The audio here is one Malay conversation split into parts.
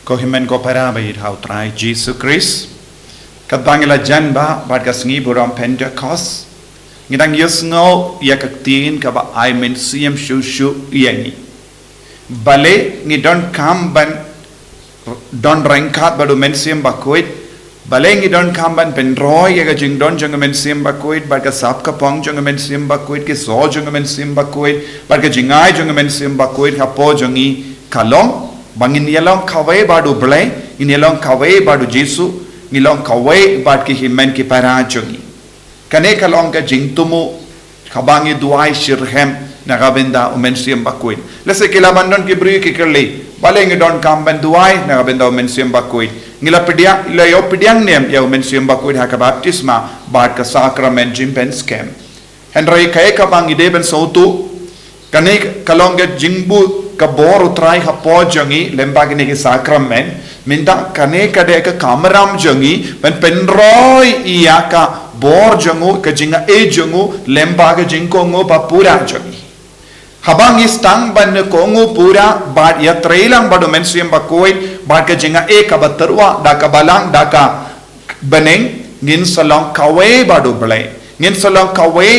Kohimen ko para ba hau trai Jesus Christ. Kat bangila jan ba bad ka sngi buram Pentecost. Ngidang yusngo ya kaktin ka ba I men siem shu yani. Bale ngi don kamban don rengkat badu men siem bakoit. Bale ngi don kamban penroy ya jing don jang men siem bakoit bad ka sap ka pong jang men siem bakoit ke so jang men siem bakoit bad ka jingai jang men siem bakoit ha po jangi kalong bangin yalong kawai badu blai in yalong kawai badu Jesu ngilong kawai bad ki himen ki para jangi kane kalong ka jing tumu kabangi duai shirhem nagabenda umen siem bakoit lese kilabandon ki bri ki kerli bale ngi don kamban duai nagabenda umen siem bakoit ngila pedia ila yo pediang nem ya umen siem bakoit ha ka baptisma bad ka sakrament jimpen scam henry kay ka bangi deben sautu kane kalong ka jingbu kabor utrai hapo jangi lembag ni sakrament minta kane kade ka kamaram jangi penroy iya ka bor jangu ka jinga e jangu lembag jingko ngo papura jangi habang istang ban ko ngo pura bad ya trailang badu mensiem bakoi bad ka jinga e ka baterwa da ka balang da ka beneng ngin salong kawe badu blai ngin salong kawe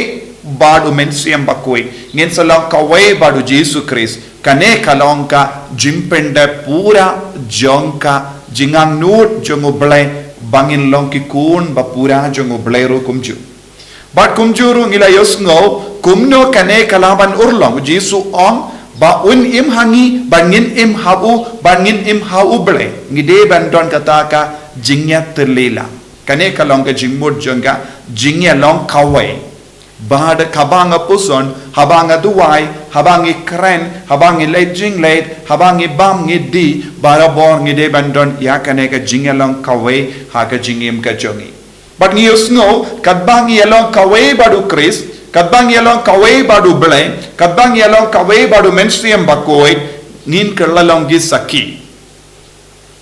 badu mensiem bakoi ngin salong kawe badu Jesus Christ kane kalong ka jimpende pura jongka jingang nut jongo blai bangin long ki kun ba pura jongo blai ro kumju bat kumju ru ngila yosngo kumno kane kalaban urlong Jesu ong ba un im hangi bangin im hau bangin im hau blai ngide bandon kataka jingya terlela kane kalong ka jingmut jongka jingya long kawai Bahada kabanga puson, habanga duwai, habangi kren, habangi late jing late, habangi bam ngi di, bara bor ngi de bandon yakane ka jingelong kawe, haka jingim ka jongi. But ngi usno, kadbangi yelong kawe badu Chris, kadbangi yelong kawe badu blay, kadbangi yelong kawe badu menstrium bakoi, nin kerlalong gi saki.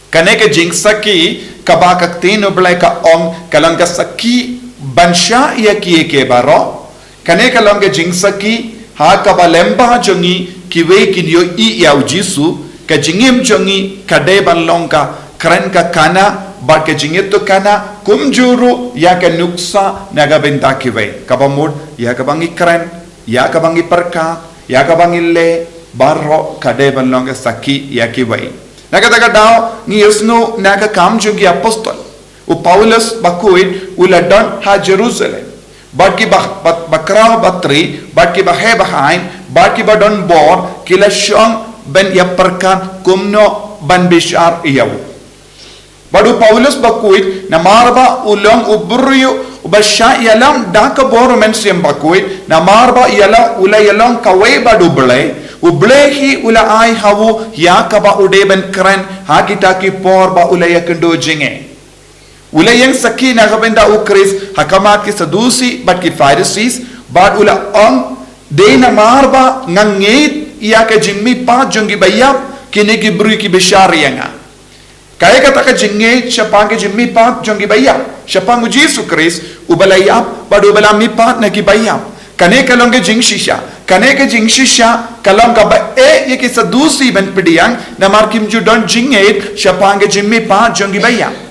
Kane ka jing saki, kabakak tino blay ka ong, kalang ka saki, bansha iya kiye ke baro, kane kalong ke jingsaki ha ka balemba jongi kiwe kinyo I yau Jesu ka jingim jongi kade banlong ka kren ka kana bar ke jingit to kana kumjuru ya ka nuksa naga benta kiwe kabamud ya ka bangi kren ya ka bangi perka ya ka bangi le barro kade banlong ka saki ya kiwe naga daga dao ni yusno naga kam jongi apostol u Paulus bakuit uladon ha Jerusalem Baki bakrao batri, baki bahe bahain, baki badon bor, kila syong ben yaperkan kumno ban bishar iyaw. Badu Paulus bakuit na marba ulong uburyo ubasya yalang daka bor mensiem bakuit na marba yalang ula yalang kawai badu blay ublehi ula ay hawu yakaba udeben kren hakitaki por ba ula yakendo jinge. Ula yang saki nagabenda ukris hakamat ki sadusi bat ki Pharisees bad ula ong de na marba ngangit iya ka jimmi pa jongi bayap kini ki bri ki bisharianga kaya kata ka jinge siapa ki jimmi pa jongi bayap siapa ngu Jesus Christ ubalayap bad ubala mi pa na ki bayap kane kalong ke jing shisha kane ke jing shisha kalong ka ba e ye ki sadusi ben pidiang na markim ju don jinge siapa ki jimmi pa jongi bayap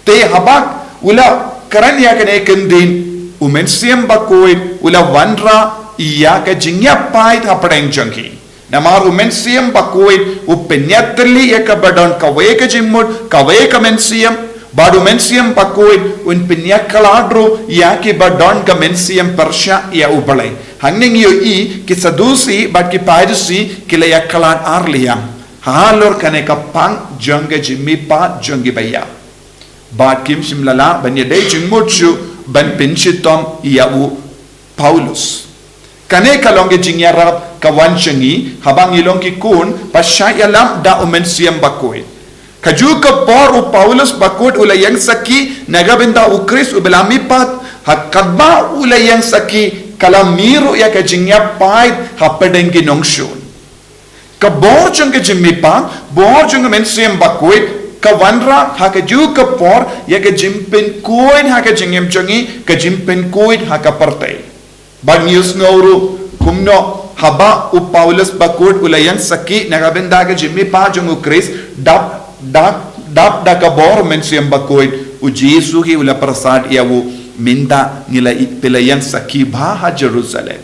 te habak ula karan ya kane kendin umensiam bakoi ula wanra iya ka jingya pait hapadeng jangki namar umensiam bakoi upenyatli ya ka badon kawe ka jimmut kawe ka mensiam badu mensiam bakoi un penyakaladro ya ki badon ka mensiam persya ya ubalai hangning yo I ki sadusi bad ki paidisi kila ya kalad arliam halor kane ka pang jangga jimmi pa jangi baya Bad kim simlala ban yadai jingmutsu ban pinchitom iau Paulus. Kane kalong ke jingyarap kawan chengi habang ilong ki kun pasya yalam da umensiam bakoi. Kaju ka por u Paulus bakut ulayang saki nagabenda u Chris ubelami pat hakadba ulayang saki kalamiru ya ka jingya pait hapedengi nongshun. Ka bor jeng ke jimmi pat bor jeng umensiam bakoi kawanra haka ju ka por ya ka jimpin kuin haka jingim jongi ka jimpin kuin haka partai bag news ngoro kumno haba u Paulus bakut ulayang saki nagabenda ka jimmi pa jongu Chris dap dap da kabor men siam bakoit u Jesu hi ula prasad yawu minta ngila pelayang sakibha ha Jerusalem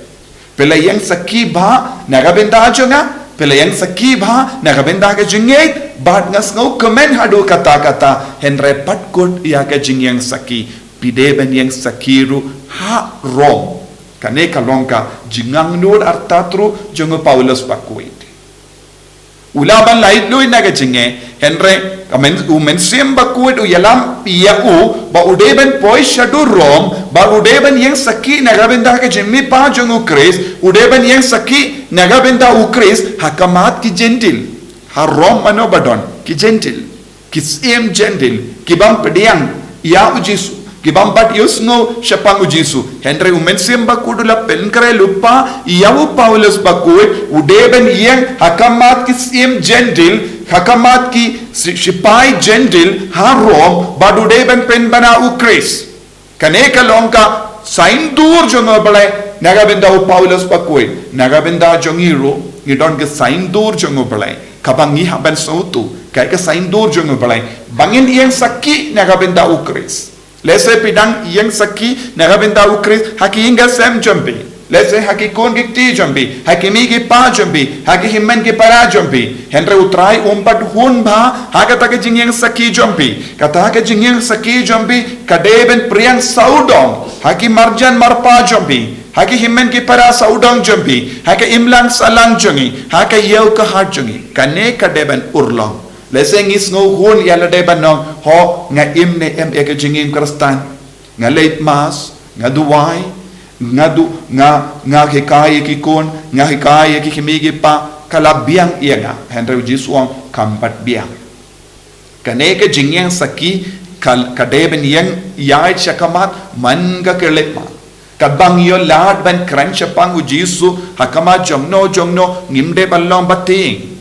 pelayang sakibha nagabenda ajonga pelayang sakibha nagabenda ka jingait bat ngas ngau komen hadu kata-kata henre patkut ya ka jingyang saki pideben yang sakiru ha rom kane kalongka jingang nur artatru jongo Paulus bakoit ulaban lain lui naga jinge henre men siam bakuit u yalam yau ba udeben poi shadu rom ba udeben yang saki nagabenda ke jimmi pa jongu Chris udeben yang saki nagabenda u Chris hakamat ki gentil ha rom mano badon ki gentil ki siam gentil ki bam pediang ya u Jesu ki bam pat yusno shapang u Jesu henre u men siam bakudula penkre lupa yau Paulus bakuit udeben yang hakamat ki siam gentil hakamat ki sipai gentil ha rom badude ben pen bana u Chris kane kalongka sain dur jongo bale nagabenda u Paulus pakoi nagabenda jongiro ngidon ke sain dur jongo bale kabangi haban sautu kai ke sain dur jongo bale bangin yang sakki nagabenda u Chris lese pidang yang sakki nagabenda u Chris haki inga sem jombi lese haki kon gikti jombi haki mi ki pa jombi haki himmen ki para jombi henre utrai umpat hun ba haka taka jingyang saki jombi kata haka jingyang saki jombi kadeben priang saudong haki marjan marpa jombi haki himmen ki para saudong jombi haki imlang salang jongi haka yau ka hat jongi kane kadeben urlong lese ngis ngo hun yala deben nong ho nga imne em eke jingyang kristan nga late mass nga duwai nga hikaya ki kon nga hikaya ki kimigi pa kalabiang iya nga henry Jesuang kampat biang kane ke jingyang saki kadeben yang yai chakamat man ga keletma kabang yo lad ban kran chapang u Jesu hakama jongno ngimde ballong bating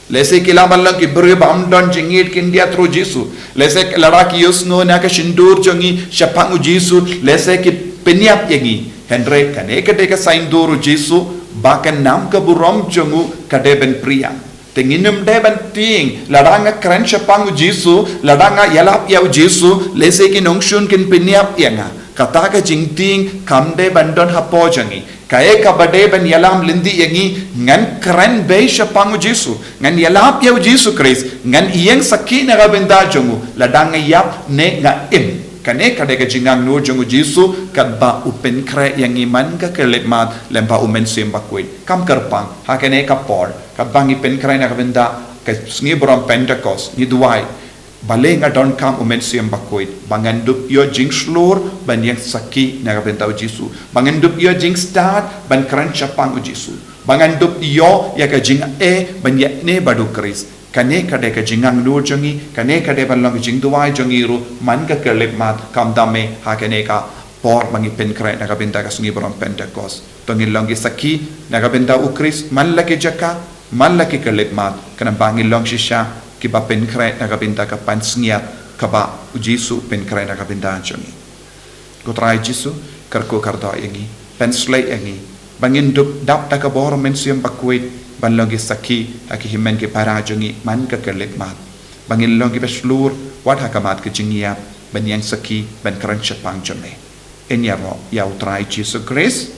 lese kila ballang ki bru bam don jingit kindia through Jesu lese lada ki yusno na ka shindur jongi chapang u Jesu lese ki penyap yangi henry kane kadeka sain duru Jesu bakan nam ka burom jongu kadeben priang tenginum deben ting ladanga kran chapang Jesu ladanga yalap ya Jesu lese ki nongshun kin penyap yanga kata ka jingting kamde bandon hapo jangi kae ka badeben yalam lindi yangi ngan kran be chapang Jesu ngan yalap ya Jesu Christ ngan iyang sakina ga benda jongu ladanga yap ne nga im kane kadeka jingang nur jongu Jesu kadba upen kre yang iman ka keletmat lemba umen sim bakwit kam kerpang hakane ka por kadbang ipen kre na kabenda ka sngi brom Pentecost ni duai baleng adon kam umen sim bakwit bangandup yo jing slur ban yang saki na kabenda Jesu bangandup yo jing start ban kran chapang Jesu bangandup yo ya ka jing ban ya ne badu Chris kane kade ka jingang nur jongi kane kade balong jing duai jongi ru man ka kelep mat kam dame hakane ka por mangi pen krai na kabenda ka sungi brom Pentecost tongilong gi saki na kabenda u Chris man laki jaka man laki kelep mat kana bangilong shisha ki ba pen krai na kabenda ka pan sngiat ka ba u Jesu pen krai na kabenda jongi ko trai Jesu karko karda yangi pen slay yangi bangin dup dap ta ka bor men siam bakwit ban longi saki haki himen ke para jongi man ka kelek mat bangin longi beslur wat hakamat ke jingia ban yang saki ban kran chapang jome enya ro ya utrai Jesus Christ